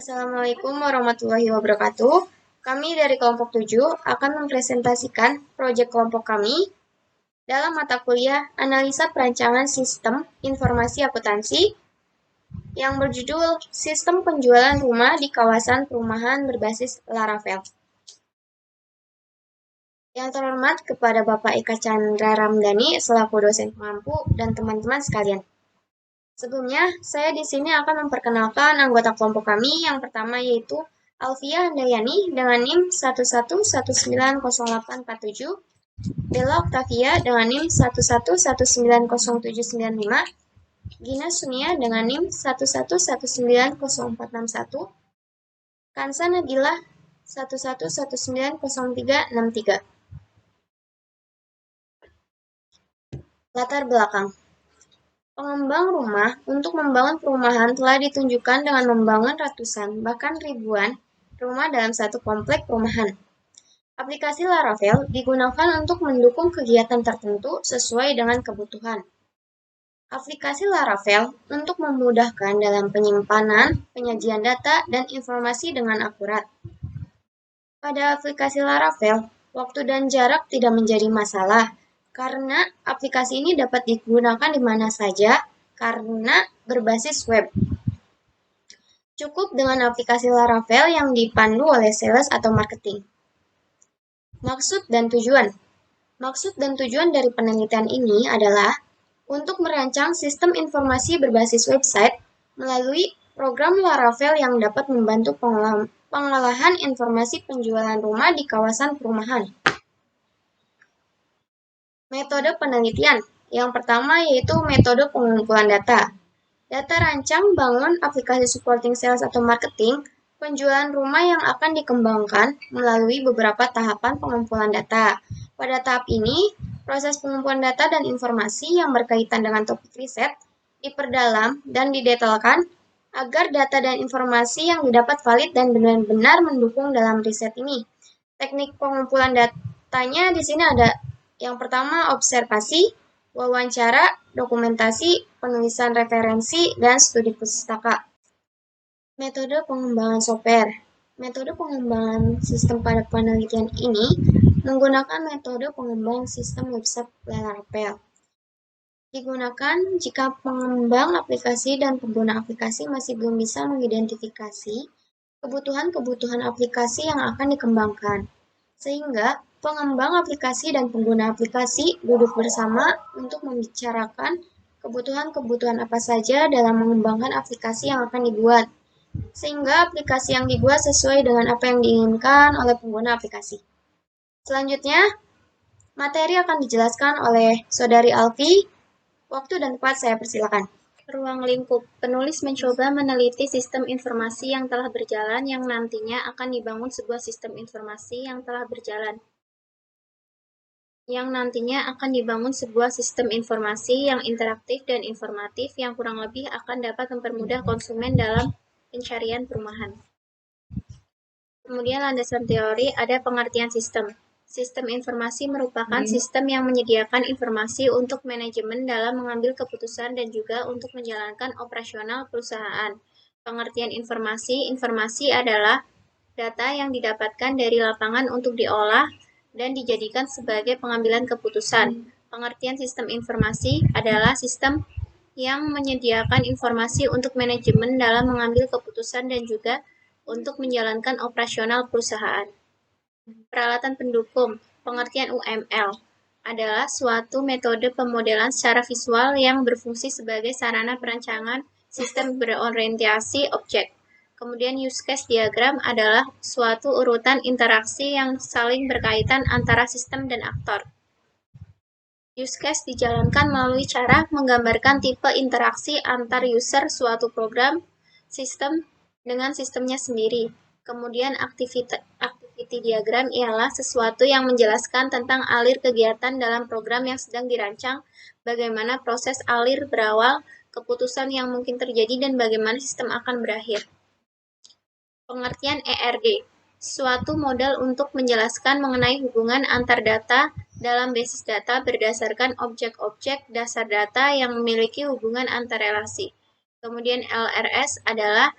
Assalamualaikum warahmatullahi wabarakatuh. Kami dari kelompok 7 akan mempresentasikan proyek kelompok kami dalam mata kuliah Analisa Perancangan Sistem Informasi Akuntansi yang berjudul Sistem Penjualan Rumah di Kawasan Perumahan Berbasis Laravel. Yang terhormat kepada Bapak Eka Chandra Ramdhani selaku dosen pengampu dan teman-teman sekalian. Sebelumnya, saya di sini akan memperkenalkan anggota kelompok kami yang pertama yaitu Alfia Handayani dengan NIM 11190847, Bella Octavia dengan NIM 11190795, Gina Sunia dengan NIM 11190461, Kansa Nabila 11190363. Latar belakang. Pengembang rumah untuk membangun perumahan telah ditunjukkan dengan membangun ratusan, bahkan ribuan rumah dalam satu komplek perumahan. Aplikasi Laravel digunakan untuk mendukung kegiatan tertentu sesuai dengan kebutuhan. Aplikasi Laravel untuk memudahkan dalam penyimpanan, penyajian data, dan informasi dengan akurat. Pada aplikasi Laravel, waktu dan jarak tidak menjadi masalah, karena aplikasi ini dapat digunakan di mana saja karena berbasis web. Cukup dengan aplikasi Laravel yang dipandu oleh sales atau marketing. Maksud dan tujuan. Maksud dan tujuan dari penelitian ini adalah untuk merancang sistem informasi berbasis website melalui program Laravel yang dapat membantu pengolahan informasi penjualan rumah di kawasan perumahan. Metode penelitian. Yang pertama yaitu metode pengumpulan data. Data rancang bangun aplikasi supporting sales atau marketing, penjualan rumah yang akan dikembangkan melalui beberapa tahapan pengumpulan data. Pada tahap ini, proses pengumpulan data dan informasi yang berkaitan dengan topik riset diperdalam dan didetailkan agar data dan informasi yang didapat valid dan benar-benar mendukung dalam riset ini. Teknik pengumpulan datanya di sini ada yang pertama observasi, wawancara, dokumentasi, penulisan referensi, dan studi pustaka. Metode pengembangan software. Metode pengembangan sistem pada penelitian ini menggunakan metode pengembangan sistem website Laravel. Digunakan jika pengembang aplikasi dan pengguna aplikasi masih belum bisa mengidentifikasi kebutuhan-kebutuhan aplikasi yang akan dikembangkan, sehingga pengembang aplikasi dan pengguna aplikasi duduk bersama untuk membicarakan kebutuhan-kebutuhan apa saja dalam mengembangkan aplikasi yang akan dibuat, sehingga aplikasi yang dibuat sesuai dengan apa yang diinginkan oleh pengguna aplikasi. Selanjutnya, materi akan dijelaskan oleh Saudari Alfi. Waktu dan tempat saya persilakan. Ruang lingkup. Penulis mencoba meneliti sistem informasi yang telah berjalan yang nantinya akan dibangun sebuah sistem informasi yang telah berjalan. Yang nantinya akan dibangun sebuah sistem informasi yang interaktif dan informatif yang kurang lebih akan dapat mempermudah konsumen dalam pencarian perumahan. Kemudian landasan teori ada pengertian sistem. Sistem informasi merupakan sistem yang menyediakan informasi untuk manajemen dalam mengambil keputusan dan juga untuk menjalankan operasional perusahaan. Pengertian informasi adalah data yang didapatkan dari lapangan untuk diolah dan dijadikan sebagai pengambilan keputusan. Pengertian sistem informasi adalah sistem yang menyediakan informasi untuk manajemen dalam mengambil keputusan dan juga untuk menjalankan operasional perusahaan. Peralatan pendukung. Pengertian UML adalah suatu metode pemodelan secara visual yang berfungsi sebagai sarana perancangan sistem berorientasi objek. Kemudian use case diagram adalah suatu urutan interaksi yang saling berkaitan antara sistem dan aktor. Use case dijalankan melalui cara menggambarkan tipe interaksi antar user suatu program, sistem, dengan sistemnya sendiri. Kemudian activity diagram ialah sesuatu yang menjelaskan tentang alir kegiatan dalam program yang sedang dirancang, bagaimana proses alir berawal, keputusan yang mungkin terjadi, dan bagaimana sistem akan berakhir. Pengertian ERD, suatu model untuk menjelaskan mengenai hubungan antar data dalam basis data berdasarkan objek-objek dasar data yang memiliki hubungan antar relasi. Kemudian LRS adalah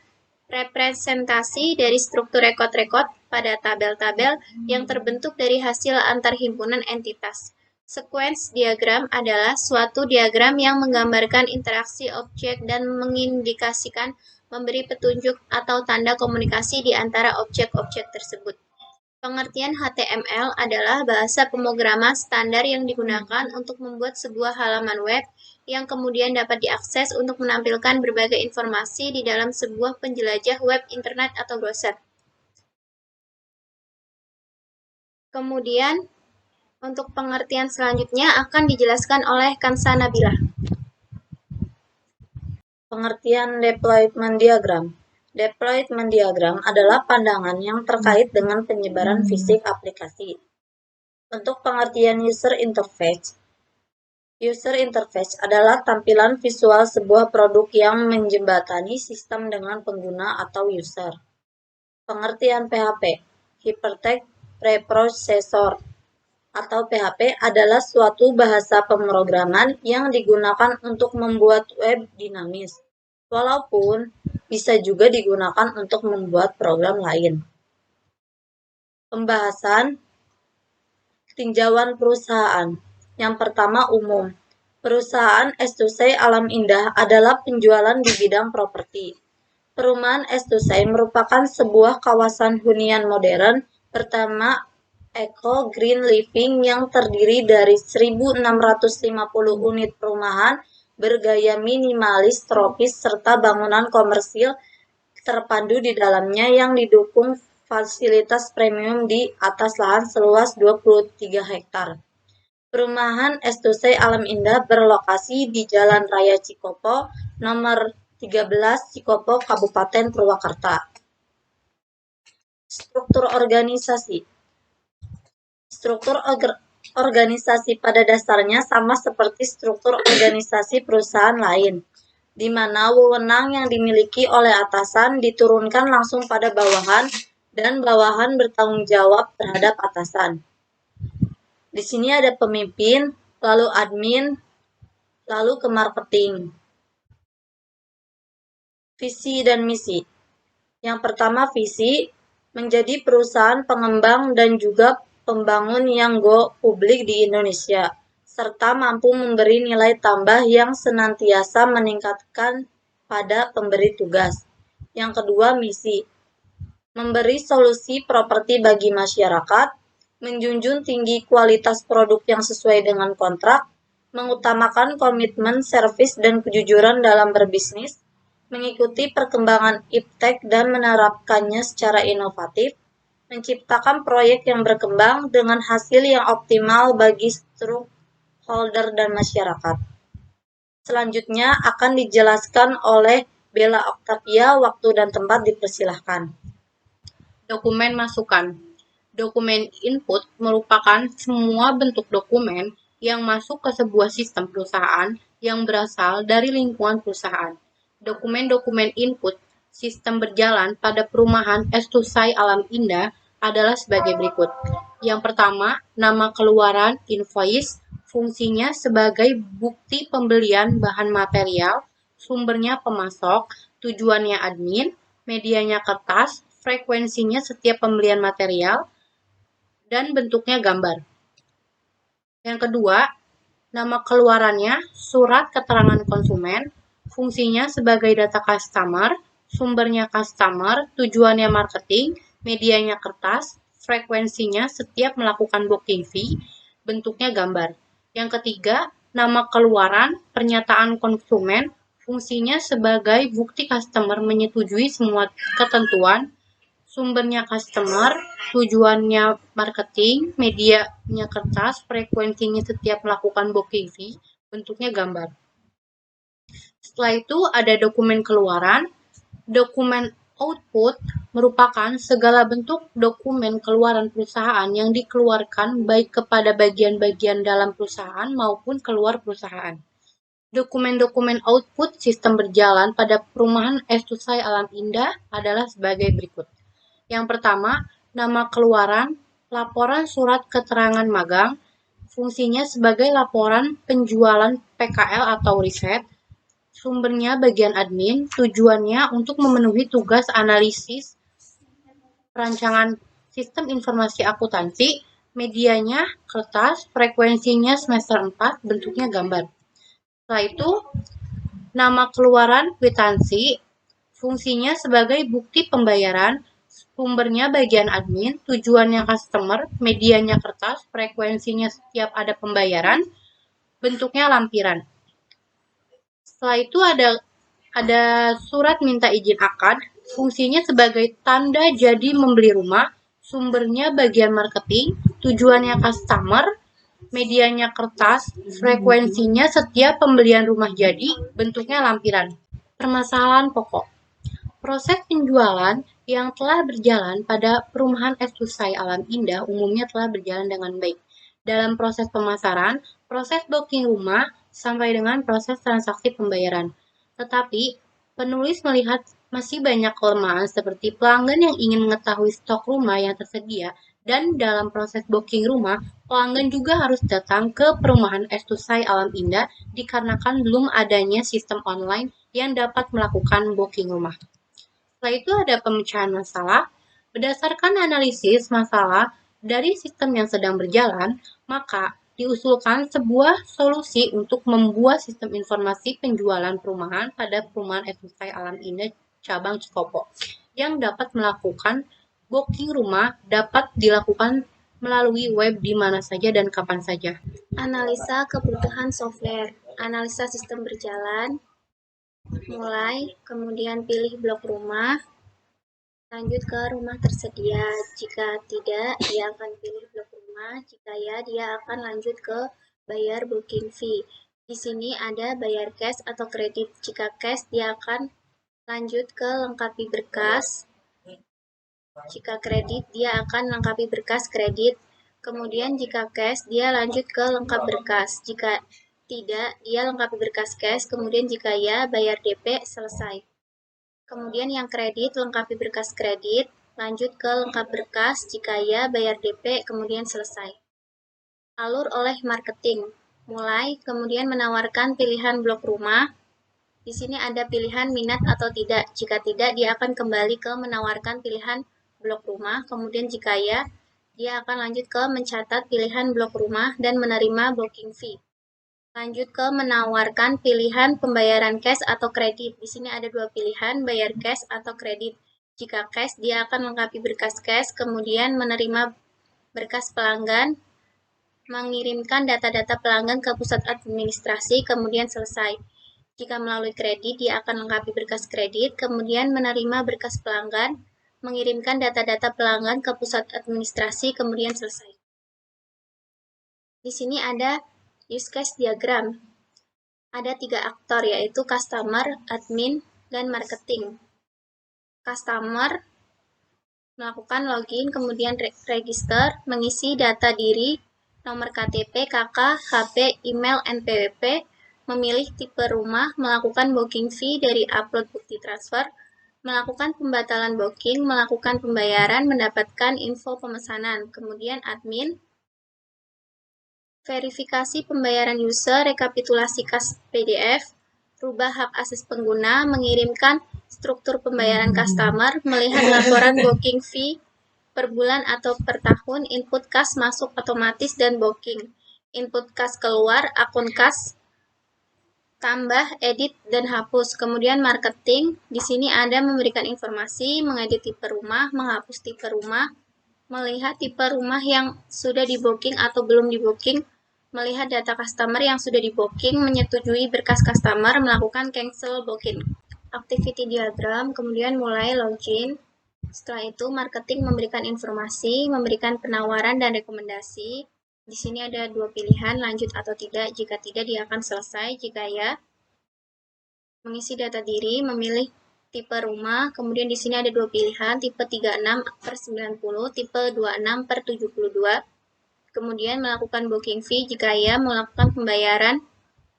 Representasi dari struktur rekod-rekod pada tabel-tabel yang terbentuk dari hasil antar himpunan entitas. Sequence diagram adalah suatu diagram yang menggambarkan interaksi objek dan mengindikasikan, memberi petunjuk atau tanda komunikasi di antara objek-objek tersebut. Pengertian HTML adalah bahasa pemrograman standar yang digunakan untuk membuat sebuah halaman web yang kemudian dapat diakses untuk menampilkan berbagai informasi di dalam sebuah penjelajah web, internet, atau browser. Kemudian, untuk pengertian selanjutnya akan dijelaskan oleh Kansa Nabila. Pengertian deployment diagram. Deployment diagram adalah pandangan yang terkait dengan penyebaran fisik aplikasi. Untuk pengertian user interface. User interface adalah tampilan visual sebuah produk yang menjembatani sistem dengan pengguna atau user. Pengertian PHP. Hypertext Preprocessor atau PHP adalah suatu bahasa pemrograman yang digunakan untuk membuat web dinamis, walaupun bisa juga digunakan untuk membuat program lain. Pembahasan tinjauan perusahaan. Yang pertama, umum. Perusahaan Estusei Alam Indah adalah penjualan di bidang properti. Perumahan Estusei merupakan sebuah kawasan hunian modern pertama Eco Green Living yang terdiri dari 1.650 unit perumahan bergaya minimalis tropis serta bangunan komersil terpadu di dalamnya yang didukung fasilitas premium di atas lahan seluas 23 hektar. Perumahan Estusei Alam Indah berlokasi di Jalan Raya Cikopo, nomor 13 Cikopo, Kabupaten Purwakarta. Struktur organisasi. Struktur organisasi pada dasarnya sama seperti struktur organisasi perusahaan lain, di mana wewenang yang dimiliki oleh atasan diturunkan langsung pada bawahan dan bawahan bertanggung jawab terhadap atasan. Di sini ada pemimpin, lalu admin, lalu ke marketing. Visi dan misi. Yang pertama, visi, menjadi perusahaan pengembang dan juga pembangun yang go publik di Indonesia, serta mampu memberi nilai tambah yang senantiasa meningkatkan pada pemberi tugas. Yang kedua, misi, memberi solusi properti bagi masyarakat, menjunjung tinggi kualitas produk yang sesuai dengan kontrak, mengutamakan komitmen servis dan kejujuran dalam berbisnis, mengikuti perkembangan iptek dan menerapkannya secara inovatif, menciptakan proyek yang berkembang dengan hasil yang optimal bagi stakeholder dan masyarakat. Selanjutnya akan dijelaskan oleh Bella Octavia, waktu dan tempat dipersilahkan. Dokumen masukan. Dokumen input merupakan semua bentuk dokumen yang masuk ke sebuah sistem perusahaan yang berasal dari lingkungan perusahaan. Dokumen-dokumen input sistem berjalan pada perumahan Estusei Alam Indah adalah sebagai berikut. Yang pertama, nama keluaran invoice, fungsinya sebagai bukti pembelian bahan material, sumbernya pemasok, tujuannya admin, medianya kertas, frekuensinya setiap pembelian material, dan bentuknya gambar. Yang kedua, nama keluarannya surat keterangan konsumen, fungsinya sebagai data customer, sumbernya customer, tujuannya marketing, medianya kertas, frekuensinya setiap melakukan booking fee, bentuknya gambar. Yang ketiga, nama keluaran pernyataan konsumen, fungsinya sebagai bukti customer menyetujui semua ketentuan, sumbernya customer, tujuannya marketing, medianya kertas, frekuensinya setiap melakukan booking fee, bentuknya gambar. Setelah itu ada dokumen keluaran. Dokumen output merupakan segala bentuk dokumen keluaran perusahaan yang dikeluarkan baik kepada bagian-bagian dalam perusahaan maupun keluar perusahaan. Dokumen-dokumen output sistem berjalan pada perumahan Estusei Alam Indah adalah sebagai berikut. Yang pertama, nama keluaran, laporan surat keterangan magang, fungsinya sebagai laporan penjualan PKL atau riset, Sumbernya bagian admin, tujuannya untuk memenuhi tugas analisis perancangan sistem informasi akuntansi, medianya kertas, frekuensinya semester 4, bentuknya gambar. Setelah itu, nama keluaran kwitansi, fungsinya sebagai bukti pembayaran, sumbernya bagian admin, tujuannya customer, medianya kertas, frekuensinya setiap ada pembayaran, bentuknya lampiran. Setelah itu ada surat minta izin akad, fungsinya sebagai tanda jadi membeli rumah, sumbernya bagian marketing, tujuannya customer, medianya kertas, frekuensinya setiap pembelian rumah jadi, bentuknya lampiran. Permasalahan pokok. Proses penjualan yang telah berjalan pada perumahan Estusai Alam Indah umumnya telah berjalan dengan baik. Dalam proses pemasaran, proses booking rumah, sampai dengan proses transaksi pembayaran. Tetapi, penulis melihat masih banyak kelemahan seperti pelanggan yang ingin mengetahui stok rumah yang tersedia, dan dalam proses booking rumah, pelanggan juga harus datang ke perumahan Estusai Alam Indah dikarenakan belum adanya sistem online yang dapat melakukan booking rumah. Setelah itu ada pemecahan masalah. Berdasarkan analisis masalah dari sistem yang sedang berjalan, maka diusulkan sebuah solusi untuk membuat sistem informasi penjualan perumahan pada perumahan Estusai Alam Indah cabang Cikopo yang dapat melakukan booking rumah dapat dilakukan melalui web di mana saja dan kapan saja. Analisa kebutuhan software, analisa sistem berjalan, mulai, kemudian pilih blok rumah, lanjut ke rumah tersedia. Jika tidak, dia akan pilih blok rumah. Jika ya, dia akan lanjut ke bayar booking fee. Di sini ada bayar cash atau kredit. Jika cash, dia akan lanjut ke lengkapi berkas. Jika kredit, dia akan lengkapi berkas kredit. Kemudian jika cash, dia lanjut ke lengkap berkas. Jika tidak, dia lengkapi berkas cash. Kemudian jika ya, bayar DP, selesai. Kemudian yang kredit, lengkapi berkas kredit. Lanjut ke lengkap berkas. Jika ya, bayar DP, kemudian selesai. Alur oleh marketing. Mulai, kemudian menawarkan pilihan blok rumah. Di sini ada pilihan minat atau tidak. Jika tidak, dia akan kembali ke menawarkan pilihan blok rumah. Kemudian jika ya, dia akan lanjut ke mencatat pilihan blok rumah dan menerima booking fee. Lanjut ke menawarkan pilihan pembayaran cash atau kredit. Di sini ada dua pilihan, bayar cash atau kredit. Jika cash, dia akan melengkapi berkas cash, kemudian menerima berkas pelanggan, mengirimkan data-data pelanggan ke pusat administrasi, kemudian selesai. Jika melalui kredit, dia akan melengkapi berkas kredit, kemudian menerima berkas pelanggan, mengirimkan data-data pelanggan ke pusat administrasi, kemudian selesai. Di sini ada use case diagram. Ada 3 aktor, yaitu customer, admin, dan marketing. Customer melakukan login, kemudian register, mengisi data diri, nomor KTP, KK, HP, email, NPWP, memilih tipe rumah, melakukan booking fee dari upload bukti transfer, melakukan pembatalan booking, melakukan pembayaran, mendapatkan info pemesanan. Kemudian admin, verifikasi pembayaran user, rekapitulasi kas PDF, rubah hak akses pengguna, mengirimkan struktur pembayaran customer, melihat laporan booking fee per bulan atau per tahun, input kas masuk otomatis dan booking, input kas keluar, akun kas, tambah, edit, dan hapus. Kemudian marketing, di sini ada memberikan informasi, mengedit tipe rumah, menghapus tipe rumah, melihat tipe rumah yang sudah di booking atau belum di booking, melihat data customer yang sudah di booking, menyetujui berkas customer, melakukan cancel booking. Activity diagram, kemudian mulai login. Setelah itu marketing memberikan informasi, memberikan penawaran dan rekomendasi. Di sini ada 2 pilihan, lanjut atau tidak. Jika tidak, dia akan selesai. Jika ya, mengisi data diri, memilih tipe rumah, kemudian di sini ada 2 pilihan, tipe 36/90, tipe 26/72. Kemudian melakukan booking fee, jika ya melakukan pembayaran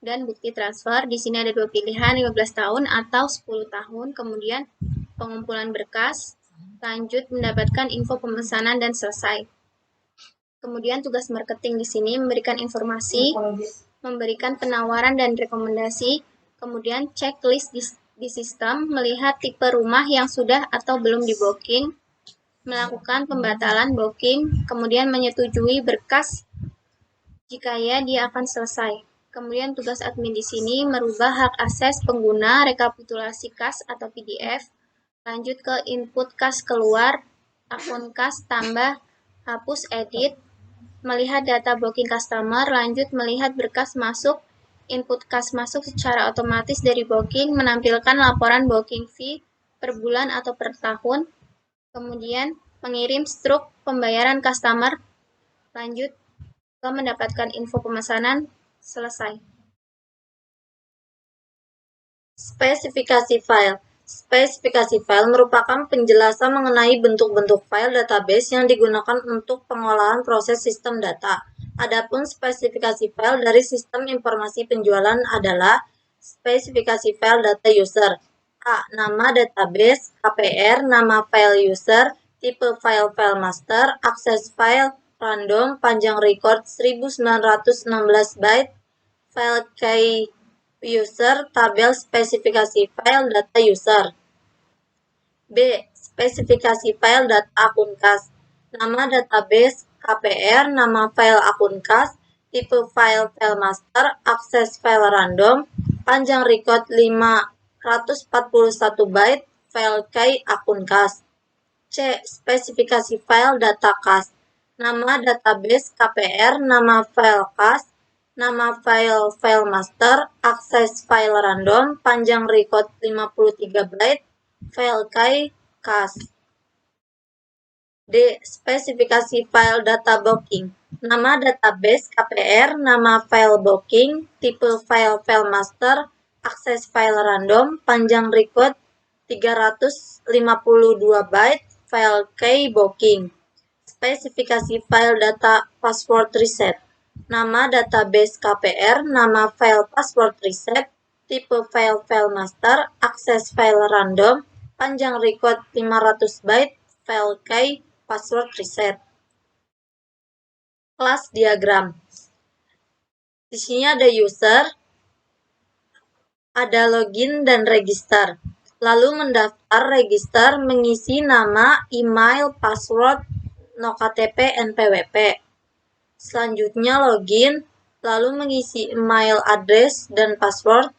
dan bukti transfer. Di sini ada 2 pilihan, 15 tahun atau 10 tahun. Kemudian pengumpulan berkas, lanjut mendapatkan info pemesanan dan selesai. Kemudian tugas marketing di sini memberikan informasi, memberikan penawaran dan rekomendasi. Kemudian checklist di sistem, melihat tipe rumah yang sudah atau belum di booking, melakukan pembatalan booking, kemudian menyetujui berkas jika ya dia akan selesai. Kemudian tugas admin di sini merubah hak akses pengguna, rekapitulasi kas atau PDF, lanjut ke input kas keluar, akun kas tambah, hapus edit, melihat data booking customer, lanjut melihat berkas masuk, input kas masuk secara otomatis dari booking, menampilkan laporan booking fee per bulan atau per tahun, kemudian mengirim struk pembayaran customer, lanjut ke mendapatkan info pemesanan, selesai. Spesifikasi file. Spesifikasi file merupakan penjelasan mengenai bentuk-bentuk file database yang digunakan untuk pengolahan proses sistem data. Adapun spesifikasi file dari sistem informasi penjualan adalah spesifikasi file data user. A. Nama database, KPR, nama file user, tipe file master, akses file, random, panjang record 1916 byte, file key user, tabel spesifikasi file data user. B. Spesifikasi file data akun kas. Nama database, KPR, nama file akun kas, tipe file master, akses file random, panjang record 541 byte, file key akun kas. C. Spesifikasi file data kas. Nama database KPR, nama file kas, nama file master, akses file random, panjang record 53 byte, file key kas. D. Spesifikasi file data booking. Nama database KPR, nama file booking, tipe file master, akses file random, panjang record 352 byte, file key booking. Spesifikasi file data password reset. Nama database KPR, nama file password reset, tipe file master, akses file random, panjang record 500 byte, file key, password reset. Kelas diagram. Di sini ada user, ada login dan register. Lalu mendaftar, register, mengisi nama, email, password, NoKTP, NPWP. Selanjutnya login, lalu mengisi email address dan password.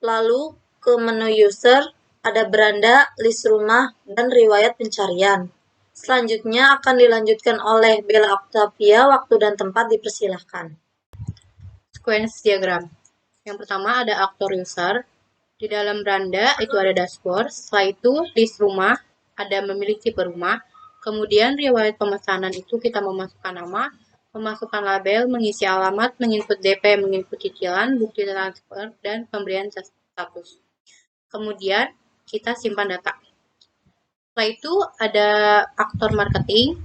Lalu ke menu user, ada beranda, list rumah, dan riwayat pencarian. Selanjutnya akan dilanjutkan oleh Bella Octavia, waktu dan tempat dipersilahkan. Sequence diagram. Yang pertama ada aktor user. Di dalam beranda itu ada dashboard. Setelah itu list rumah, ada memilih tipe rumah. Kemudian riwayat pemesanan itu kita memasukkan nama, memasukkan label, mengisi alamat, menginput DP, menginput cicilan, bukti transfer, dan pemberian status. Kemudian kita simpan data. Setelah itu ada aktor marketing.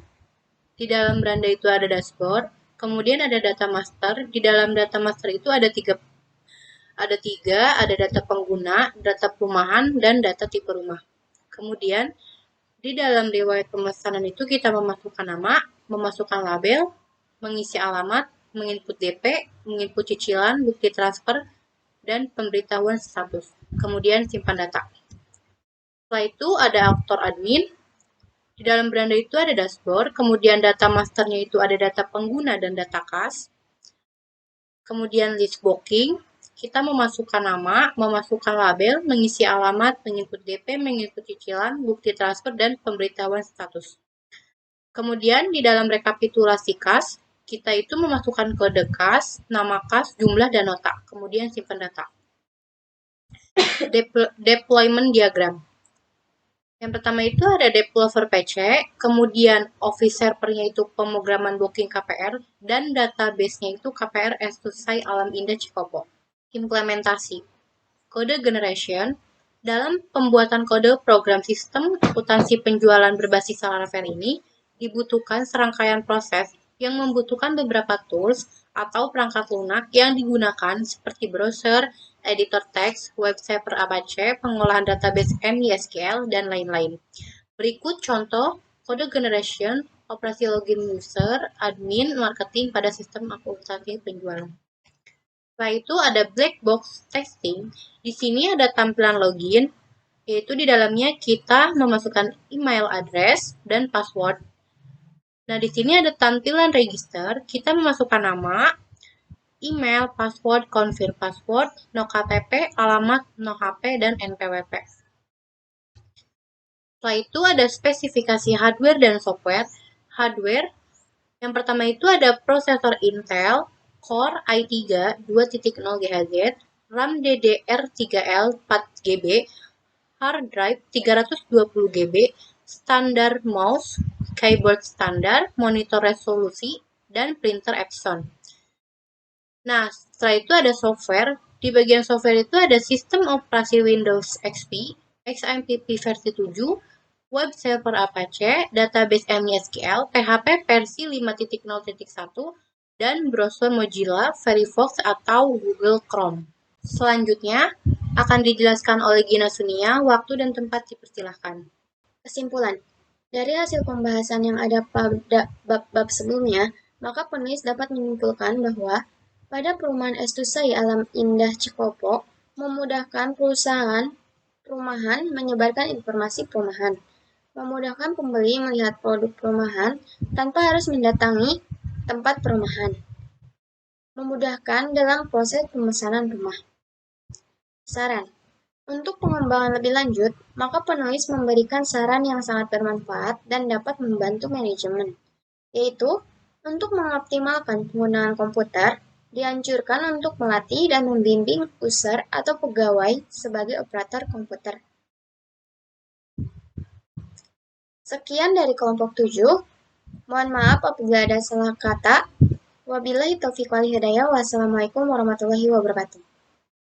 Di dalam beranda itu ada dashboard. Kemudian ada data master. Di dalam data master itu ada tiga, ada data pengguna, data perumahan, dan data tipe rumah. Kemudian di dalam riwayat pemesanan itu kita memasukkan nama, memasukkan label, mengisi alamat, menginput DP, menginput cicilan, bukti transfer, dan pemberitahuan status. Kemudian simpan data. Setelah itu ada aktor admin. Di dalam beranda itu ada dashboard, kemudian data masternya itu ada data pengguna dan data kas. Kemudian list booking, kita memasukkan nama, memasukkan label, mengisi alamat, menginput DP, menginput cicilan, bukti transfer, dan pemberitahuan status. Kemudian di dalam rekapitulasi kas, kita itu memasukkan kode kas, nama kas, jumlah, dan nota. Kemudian simpan data. Deployment diagram. Yang pertama itu ada developer PC, kemudian office servernya itu pemrograman booking KPR, dan database-nya itu KPR Estusai Alam Indah Cikopo. Implementasi. Kode generation. Dalam pembuatan kode program sistem akuntansi penjualan berbasis Laravel ini, dibutuhkan serangkaian proses yang membutuhkan beberapa tools atau perangkat lunak yang digunakan seperti browser, editor teks, web server Apache, pengolahan database MySQL, dan lain-lain. Berikut contoh kode generation, operasi login user, admin, marketing pada sistem akuntansi penjualan. Setelah itu ada black box testing. Di sini ada tampilan login, yaitu di dalamnya kita memasukkan email address dan password. Nah, di sini ada tampilan register, kita memasukkan nama, email, password, confirm password, no KTP, alamat, no HP, dan NPWP. Setelah itu ada spesifikasi hardware dan software. Hardware, yang pertama itu ada prosesor Intel, Core i3 2.0 GHz, RAM DDR3L 4GB, hard drive 320GB, standar mouse, keyboard standar, monitor resolusi, dan printer Epson. Nah, setelah itu ada software. Di bagian software itu ada sistem operasi Windows XP, XMPP versi 7, web server Apache, database MySQL, PHP versi 5.0.1, dan browser Mozilla, Firefox, atau Google Chrome. Selanjutnya, akan dijelaskan oleh Gina Sunia, waktu dan tempat dipersilahkan. Kesimpulan, dari hasil pembahasan yang ada pada bab-bab sebelumnya, maka penulis dapat menyimpulkan bahwa pada perumahan Estusai Alam Indah Cikopo memudahkan perusahaan perumahan menyebarkan informasi perumahan, memudahkan pembeli melihat produk perumahan tanpa harus mendatangi tempat perumahan, memudahkan dalam proses pemesanan rumah. Saran. Untuk pengembangan lebih lanjut, maka penulis memberikan saran yang sangat bermanfaat dan dapat membantu manajemen, yaitu untuk mengoptimalkan penggunaan komputer, dianjurkan untuk melatih dan membimbing user atau pegawai sebagai operator komputer. Sekian dari kelompok 7. Mohon maaf apabila ada salah kata. Wabillahi taufiq wal hidayah. Wassalamualaikum warahmatullahi wabarakatuh.